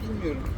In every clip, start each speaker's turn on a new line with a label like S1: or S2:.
S1: Bilmiyorum.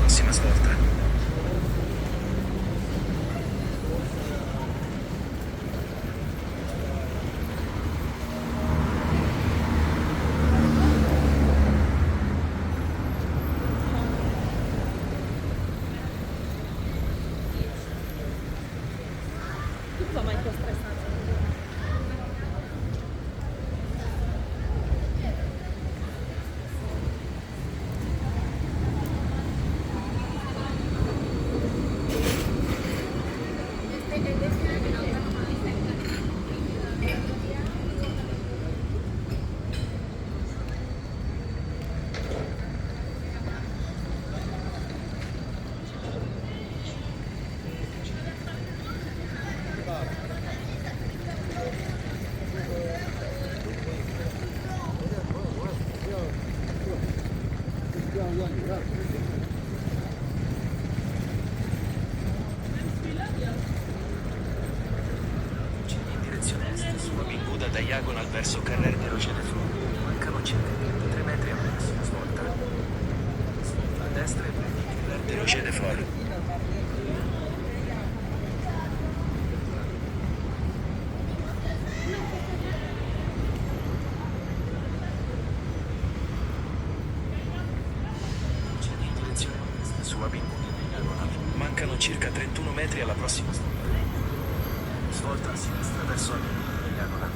S2: Prossima svolta.
S3: Tutto ma è stressante.
S2: In direzione est, su Avinguda Diagonal verso Carrer de Rocher de Flor. Mancano circa 3 metri alla prossima svolta. Svolta a destra e prendi Carrer de Rocher de Flor. Procedi in direzione ovest, su Avinguda Diagonal. Mancano circa 31 metri alla prossima svolta. Svolta a sinistra verso Avinguda Diagonal.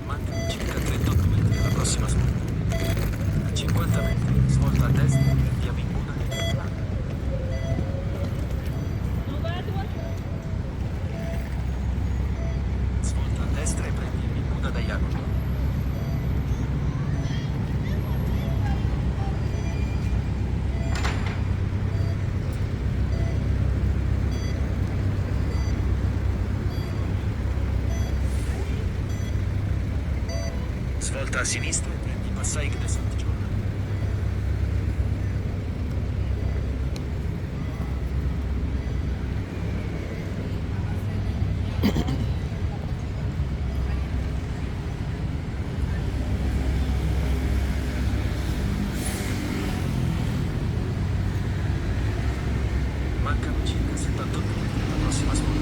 S2: Mancano circa 38 metri alla prossima svolta. A 50 metri, svolta a destra e prendi Avinguda Diagonal. Svolta a destra e prendi Avinguda Diagonal. Svolta a sinistra e prendi Passaic de Saint-Jean. Mancano circa 78 metri alla prossima svolta.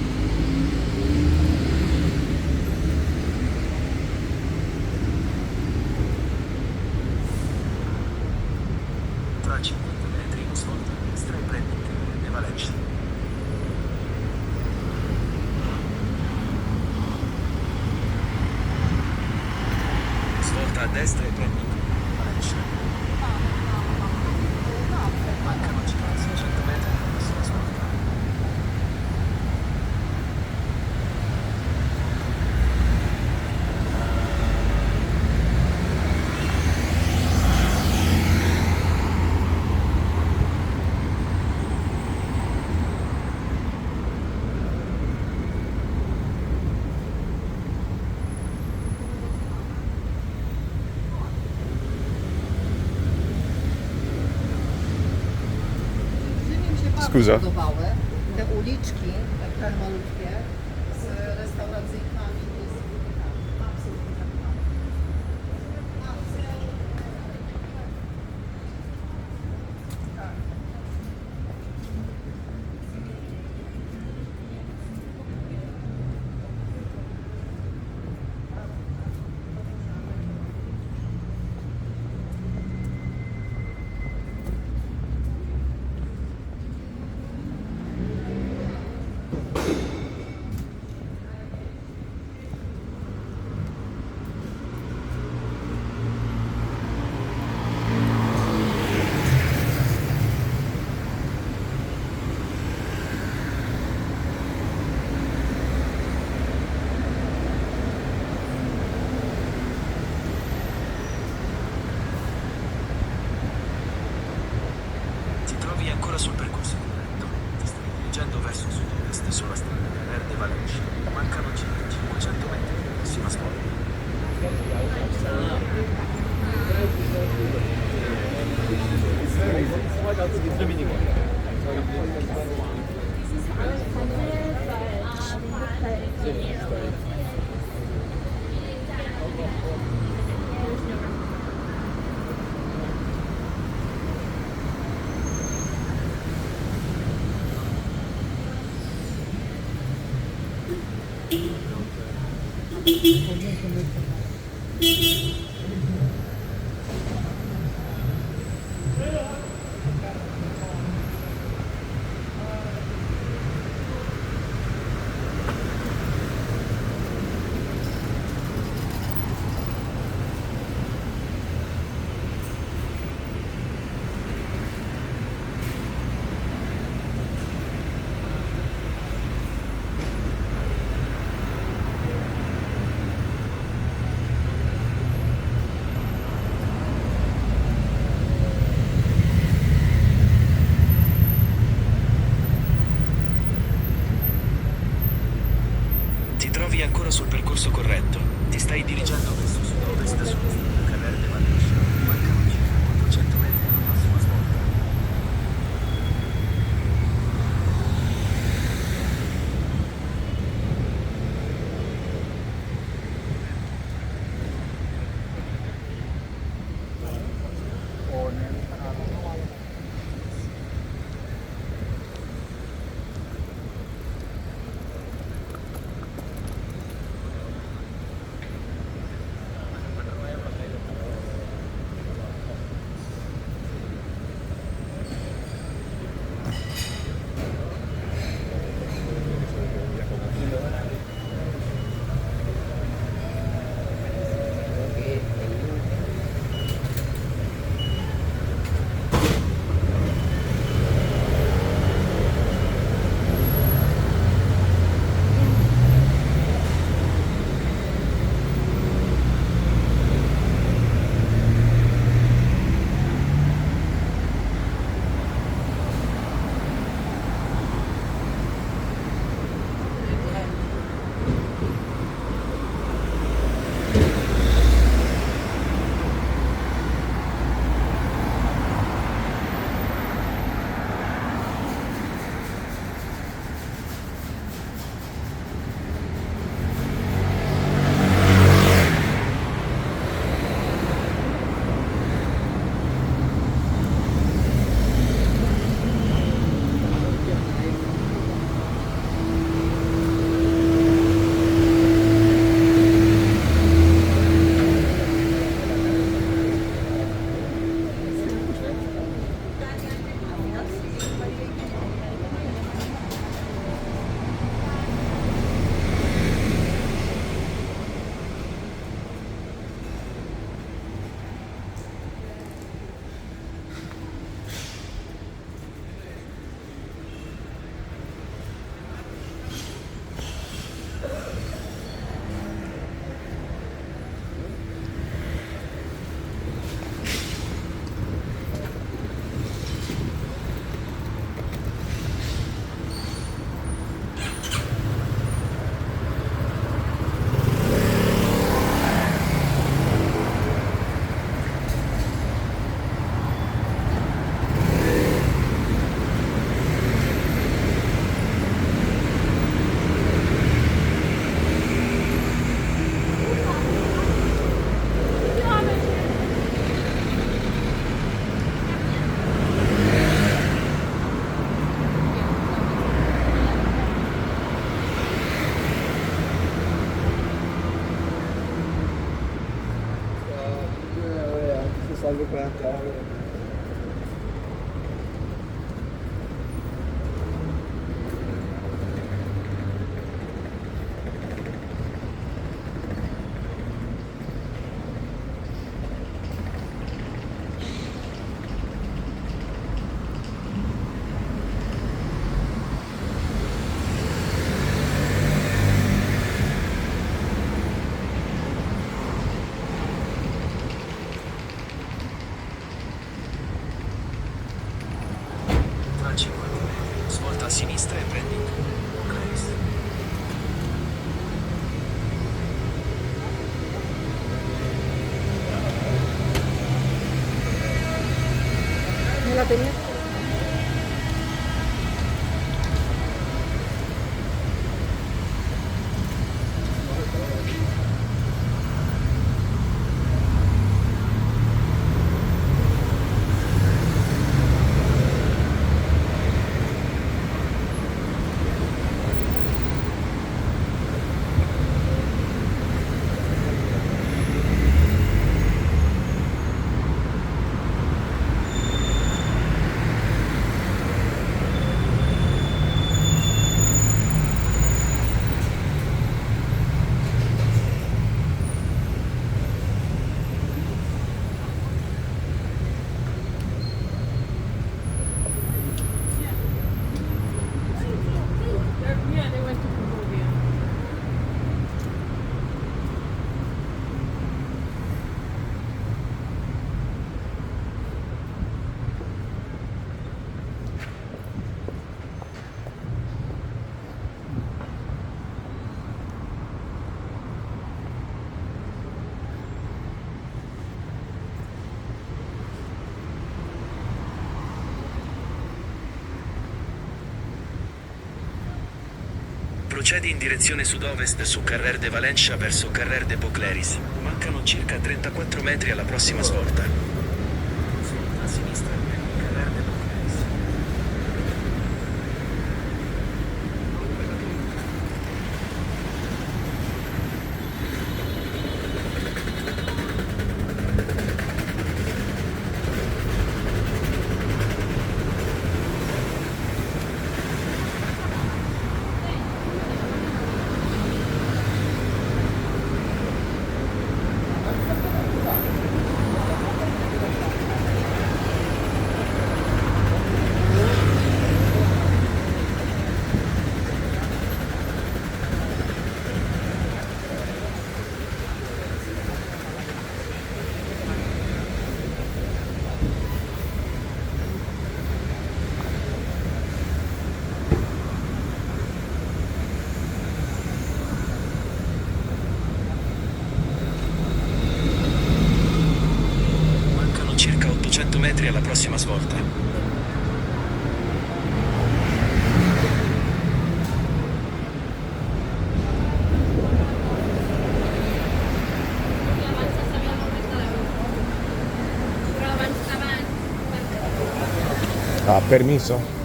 S2: Tra 50 metri in svolta a destra e prendi Carrer de Valencia. Svolta a destra e prendi Carrer de Valencia. Mancano circa 600 metri alla prossima svolta.
S1: Scusa.
S4: budowały. Te uliczki, tak malutkie, z restauracyjkami, to jest tak, absolutnie tak samo. Tak.
S2: Ti trovi ancora sul percorso corretto. Ti stai dirigendo verso sud-ovest sulla strada Verde Valescia. Mancano circa 500 metri alla prossima svolta. Ti trovi ancora sul percorso corretto. Ti stai dirigendo verso sud-ovest sulla strada Verde Valescia. Mancano circa 400 metri alla prossima svolta. Tra 50 metri, svolta a sinistra e prendi Claris.
S3: ¿No la tenía? Yeah, they went to Cambodia.
S2: Procedi in direzione sud-ovest su Carrer de Valencia verso Carrer de Bocleris. Mancano circa 34 metri alla prossima svolta. Svolta a sinistra e prendi Carrer de Bocleris. Mancano circa 800 metri alla prossima svolta.
S1: Ah, permiso?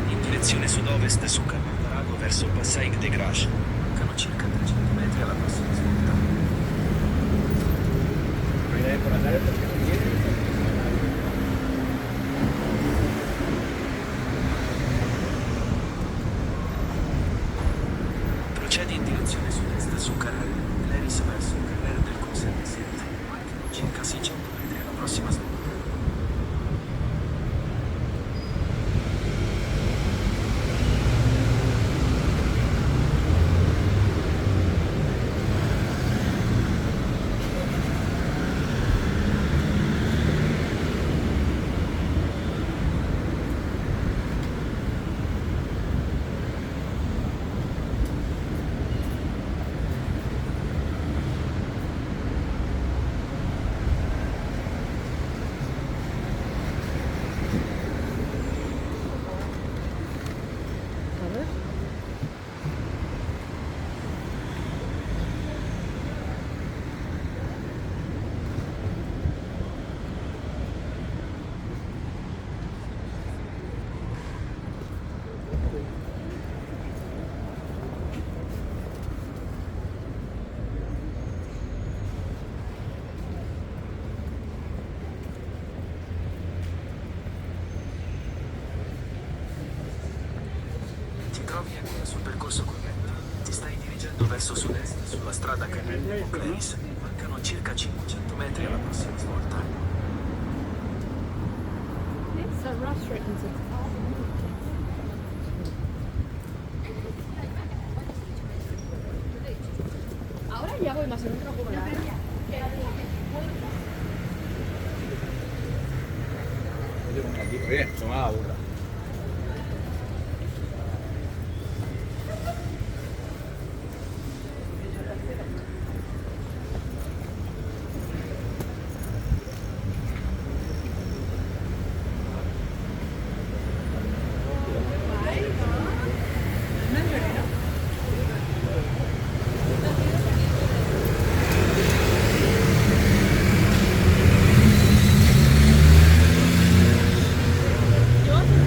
S1: In direzione sud-ovest su Carrer d'Arago verso Passaig de Grache. Mancano circa 300 metri
S2: alla prossima svolta. Procedi in direzione sud-est su Carrere Leris verso Carrere del Conservisiente. Mancano circa 600 metri alla prossima svolta.
S3: Vabbè.
S2: Ti trovi ancora sul percorso corretto. Ti stai dirigendo verso sud-est sulla strada Carrere Moncleris. Mancano circa 500 metri alla prossima svolta.
S3: It's a restaurant. Ahora ya voy más en otra comunidad.
S1: Bien, son a burra.
S3: Yo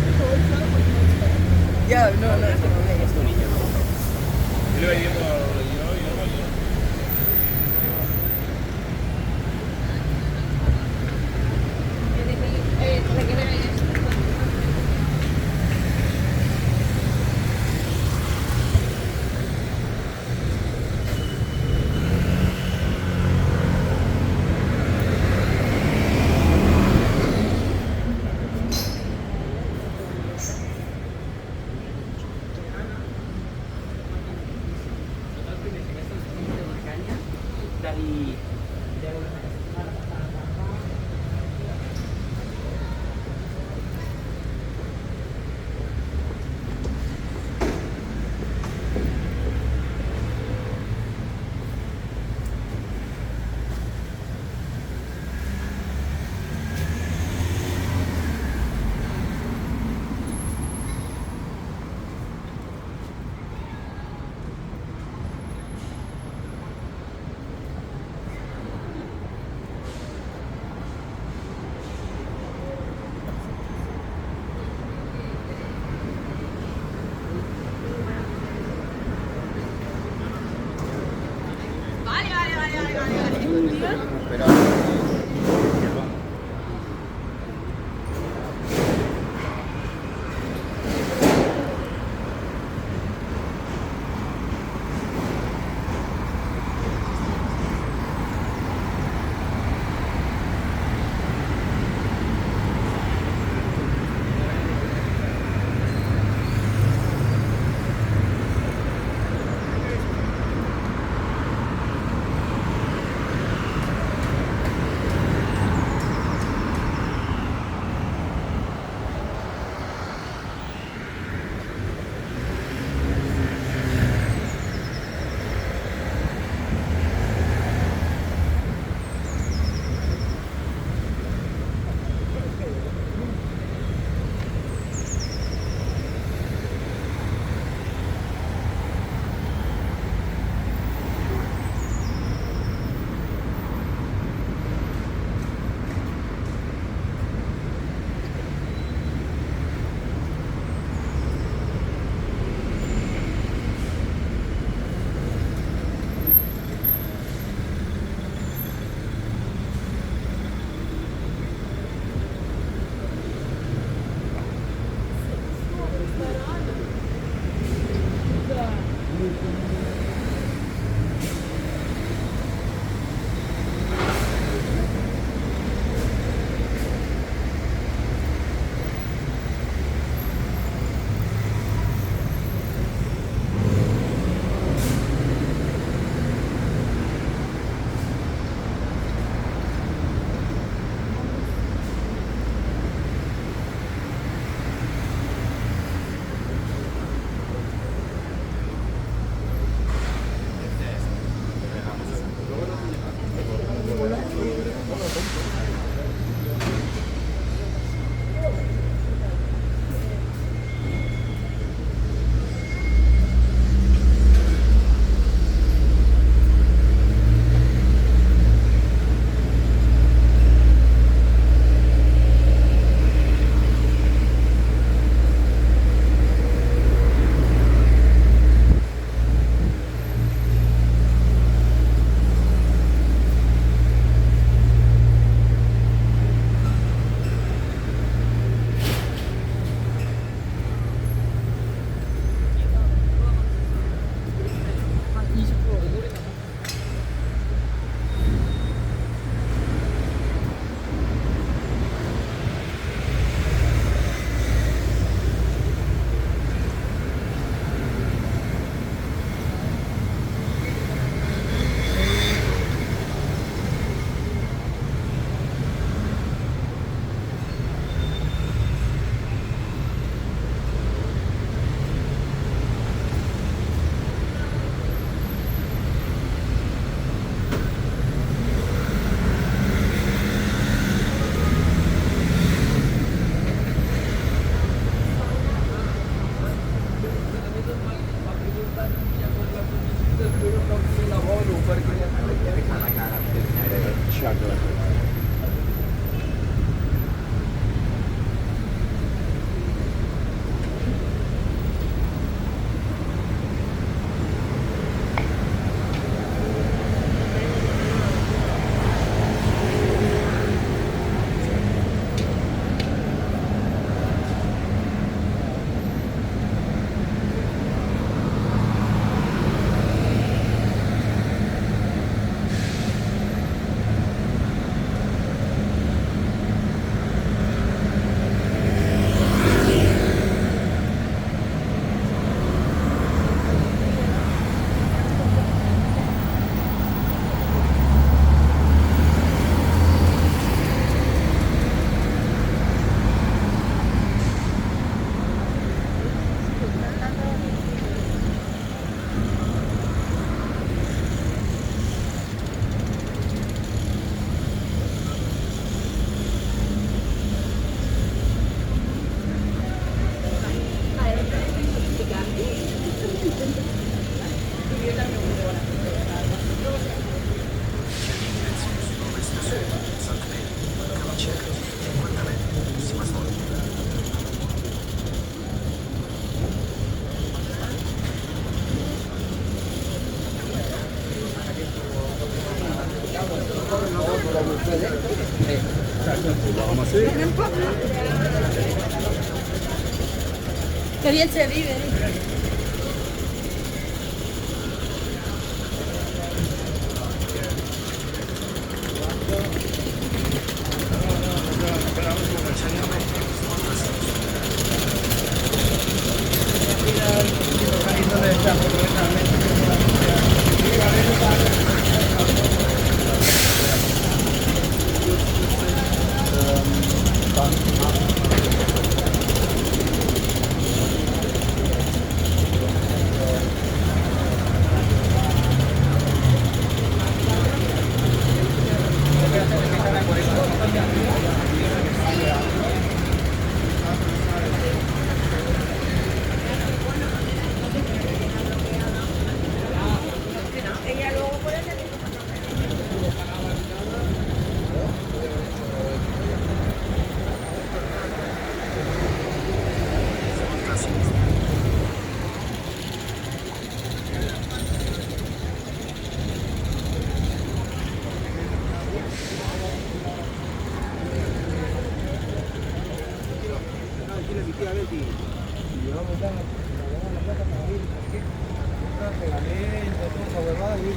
S1: Vamos a hacer.
S3: Qué bien se vive.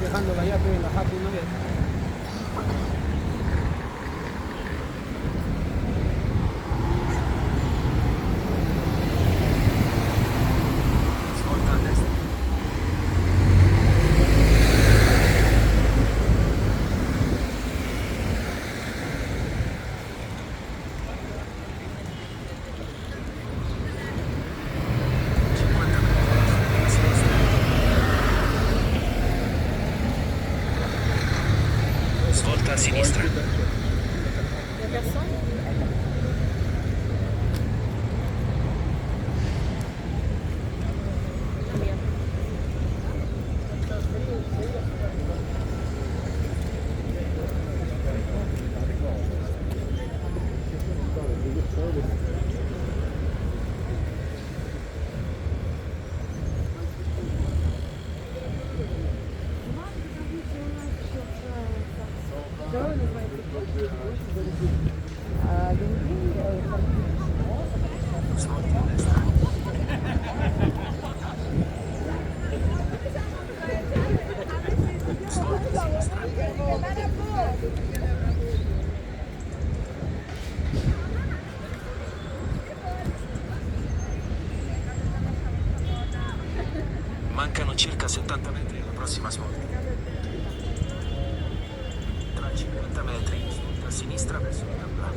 S1: Dejándola ya, pero en la Happy no es.
S2: Svolta a destra. Svolta a sinistra. Svolta a destra. Svolta a sinistra. Mancano circa 70 metri alla prossima svolta. Tra 50 metri, svolta a sinistra verso la gamba.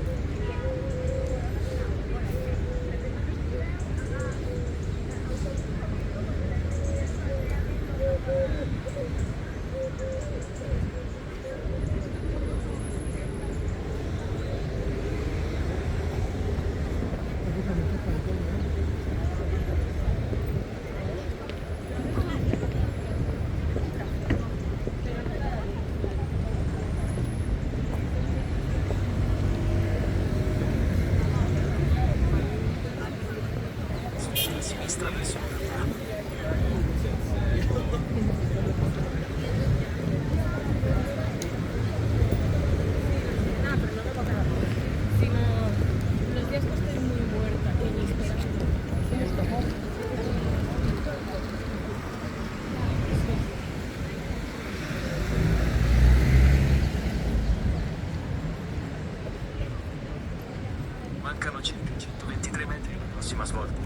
S2: Svolta a sinistra verso la gamba.
S3: Los días que estoy muy muerta, que ni esperas.
S2: Mancano circa 123 metri alla prossima svolta.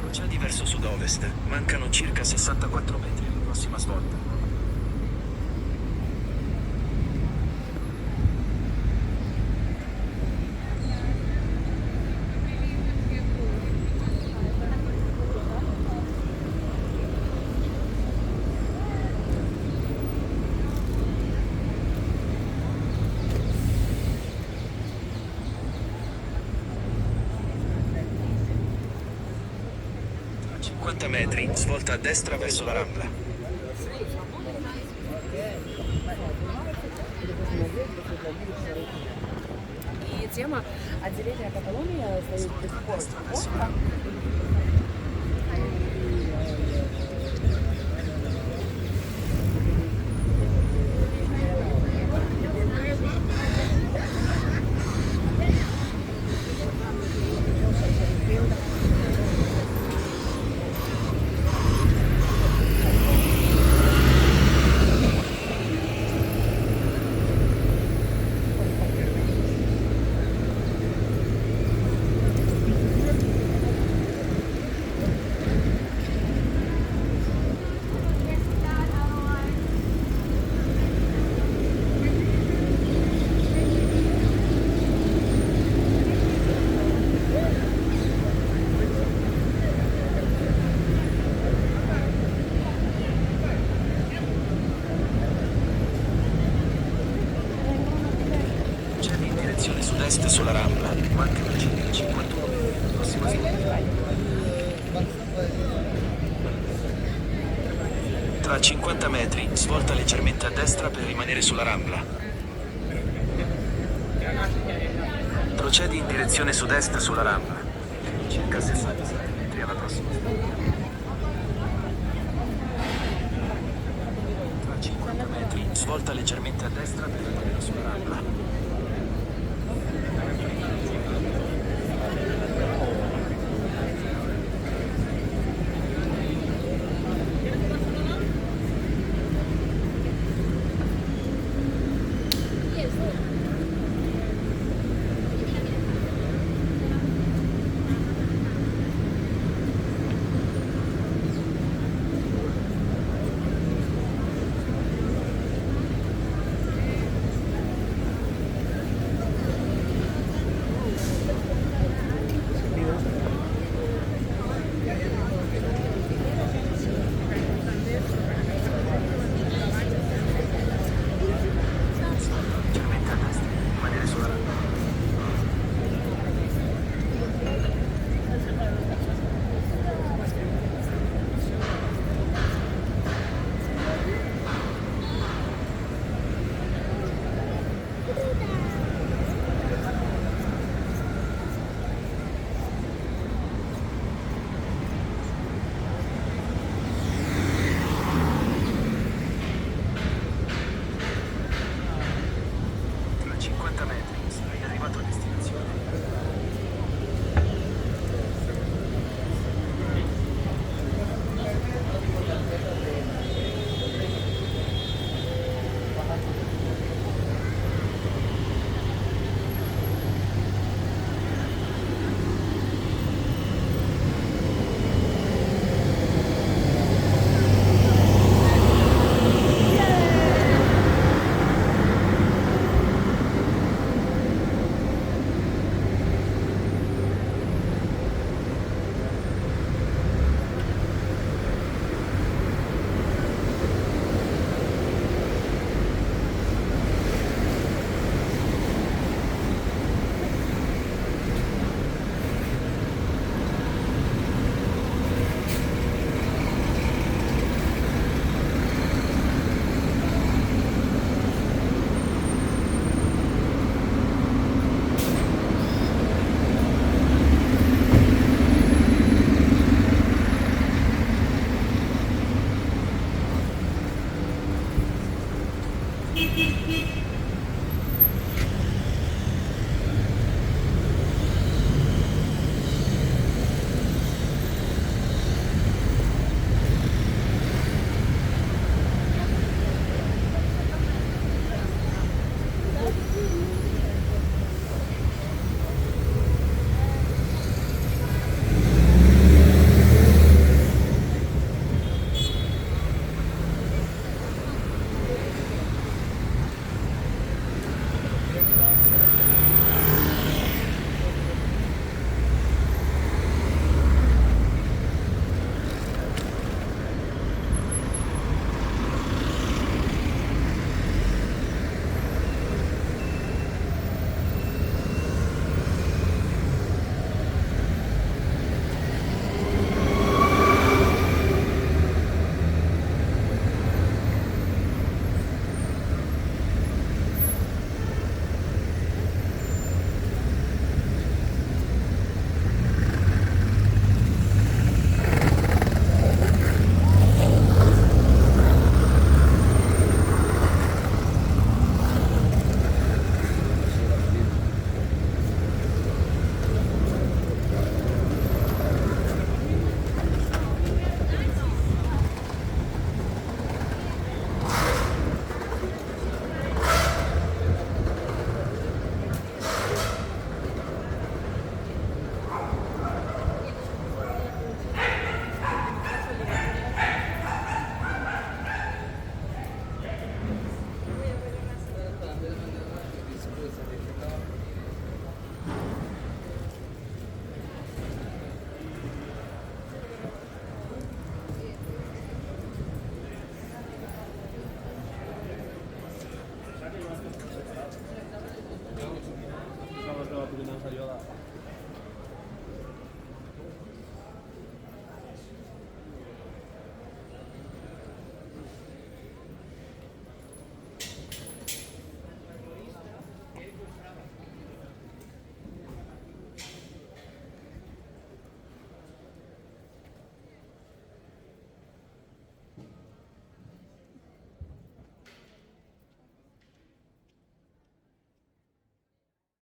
S2: Procedi verso sud-ovest. Mancano circa 64 metri alla prossima svolta. 50 metri, svolta a destra verso la Rambla.
S5: И тема отделения Каталонии стоит до сих пор остро.
S2: Procedi in direzione sud-est sulla Rambla. Mancano circa 51 minuti. Prossima svolta. Tra 50 metri, svolta leggermente a destra per rimanere sulla Rambla. Procedi in direzione sud-est sulla Rambla. Circa 67 metri alla prossima svolta. Tra 50 metri, svolta leggermente a destra per rimanere sulla Rambla.